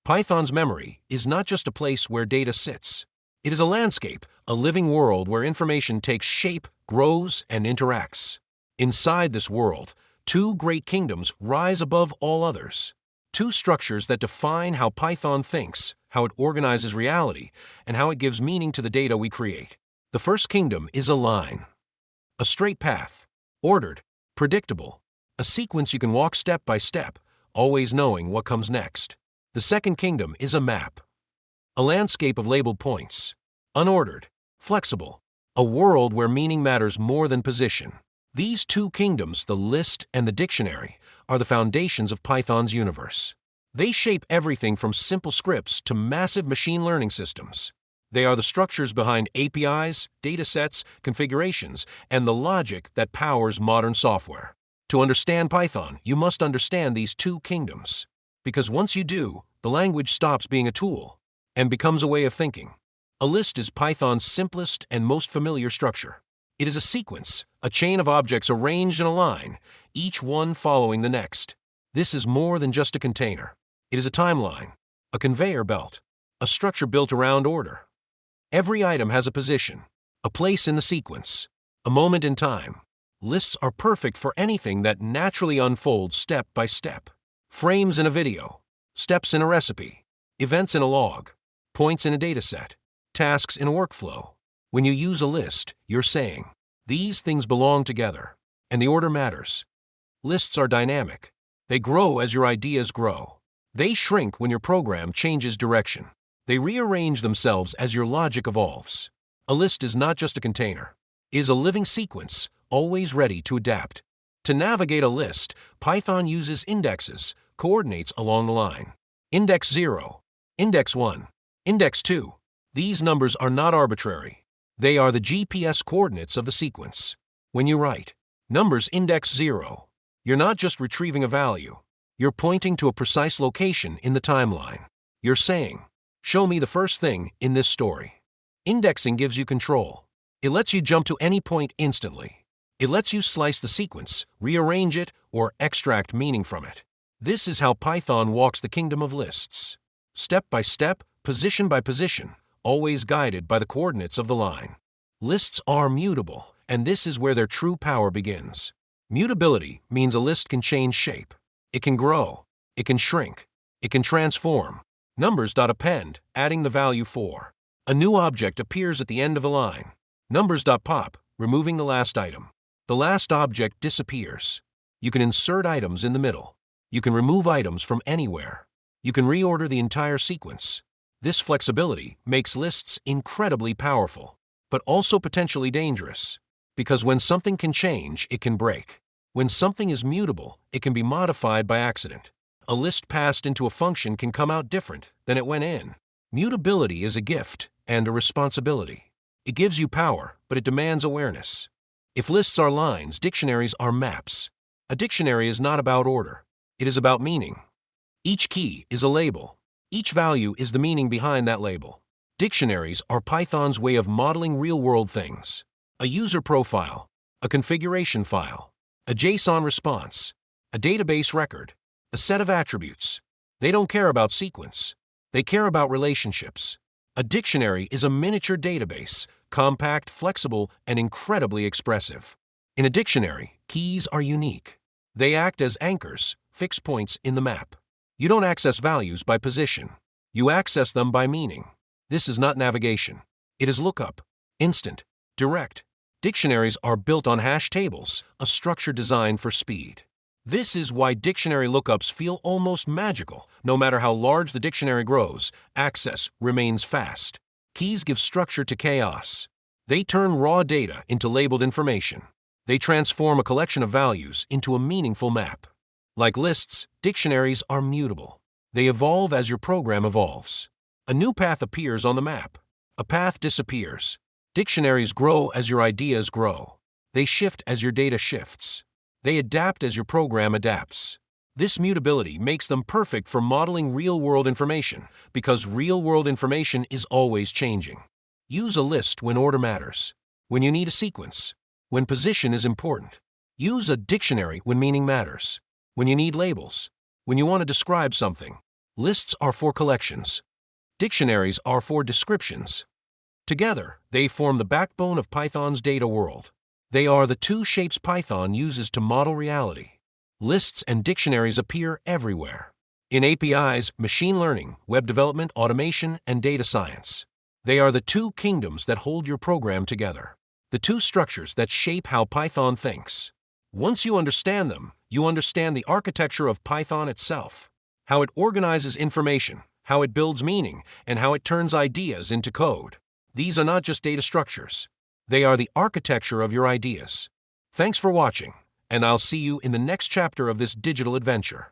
Python's memory is not just a place where data sits. It is a landscape, a living world where information takes shape, grows, and interacts. Inside this world, two great kingdoms rise above all others. Two structures that define how Python thinks, how it organizes reality, and how it gives meaning to the data we create. The first kingdom is a line. A straight path, ordered, predictable, a sequence you can walk step by step, always knowing what comes next. The second kingdom is a map. A landscape of labeled points, unordered, flexible, a world where meaning matters more than position. These two kingdoms, the list and the dictionary, are the foundations of Python's universe. They shape everything from simple scripts to massive machine learning systems. They are the structures behind APIs, datasets, configurations, and the logic that powers modern software. To understand Python, you must understand these two kingdoms. Because once you do, the language stops being a tool and becomes a way of thinking. A list is Python's simplest and most familiar structure. It is a sequence, a chain of objects arranged in a line, each one following the next. This is more than just a container. It is a timeline, a conveyor belt, a structure built around order. Every item has a position, a place in the sequence, a moment in time. Lists are perfect for anything that naturally unfolds step by step. Frames in a video, steps in a recipe, events in a log, points in a dataset, tasks in a workflow. When you use a list, you're saying, these things belong together, and the order matters. Lists are dynamic. They grow as your ideas grow. They shrink when your program changes direction. They rearrange themselves as your logic evolves. A list is not just a container. It is a living sequence, always ready to adapt. To navigate a list, Python uses indexes, coordinates along the line. Index 0, Index 1, Index 2. These numbers are not arbitrary. They are the GPS coordinates of the sequence. When you write numbers index 0, you're not just retrieving a value. You're pointing to a precise location in the timeline. You're saying, show me the first thing in this story. Indexing gives you control. It lets you jump to any point instantly. It lets you slice the sequence, rearrange it, or extract meaning from it. This is how Python walks the kingdom of lists. Step by step, position by position, always guided by the coordinates of the line. Lists are mutable, and this is where their true power begins. Mutability means a list can change shape. It can grow. It can shrink. It can transform. Numbers.append, adding the value 4. A new object appears at the end of a line. Numbers.pop, removing the last item. The last object disappears. You can insert items in the middle. You can remove items from anywhere. You can reorder the entire sequence. This flexibility makes lists incredibly powerful, but also potentially dangerous. Because when something can change, it can break. When something is mutable, it can be modified by accident. A list passed into a function can come out different than it went in. Mutability is a gift and a responsibility. It gives you power, but it demands awareness. If lists are lines, dictionaries are maps. A dictionary is not about order. It is about meaning. Each key is a label. Each value is the meaning behind that label. Dictionaries are Python's way of modeling real-world things. A user profile, a configuration file, a JSON response, a database record, a set of attributes. They don't care about sequence. They care about relationships. A dictionary is a miniature database, compact, flexible, and incredibly expressive. In a dictionary, keys are unique. They act as anchors, fixed points in the map. You don't access values by position. You access them by meaning. This is not navigation. It is lookup, instant, direct. Dictionaries are built on hash tables, a structure designed for speed. This is why dictionary lookups feel almost magical. No matter how large the dictionary grows, access remains fast. Keys give structure to chaos. They turn raw data into labeled information. They transform a collection of values into a meaningful map. Like lists, dictionaries are mutable. They evolve as your program evolves. A new path appears on the map. A path disappears. Dictionaries grow as your ideas grow. They shift as your data shifts. They adapt as your program adapts. This mutability makes them perfect for modeling real-world information because real-world information is always changing. Use a list when order matters, when you need a sequence, when position is important. Use a dictionary when meaning matters, when you need labels, when you want to describe something. Lists are for collections. Dictionaries are for descriptions. Together, they form the backbone of Python's data world. They are the two shapes Python uses to model reality. Lists and dictionaries appear everywhere. In APIs, machine learning, web development, automation, and data science. They are the two kingdoms that hold your program together. The two structures that shape how Python thinks. Once you understand them, you understand the architecture of Python itself. How it organizes information, how it builds meaning, and how it turns ideas into code. These are not just data structures. They are the architecture of your ideas. Thanks for watching, and I'll see you in the next chapter of this digital adventure.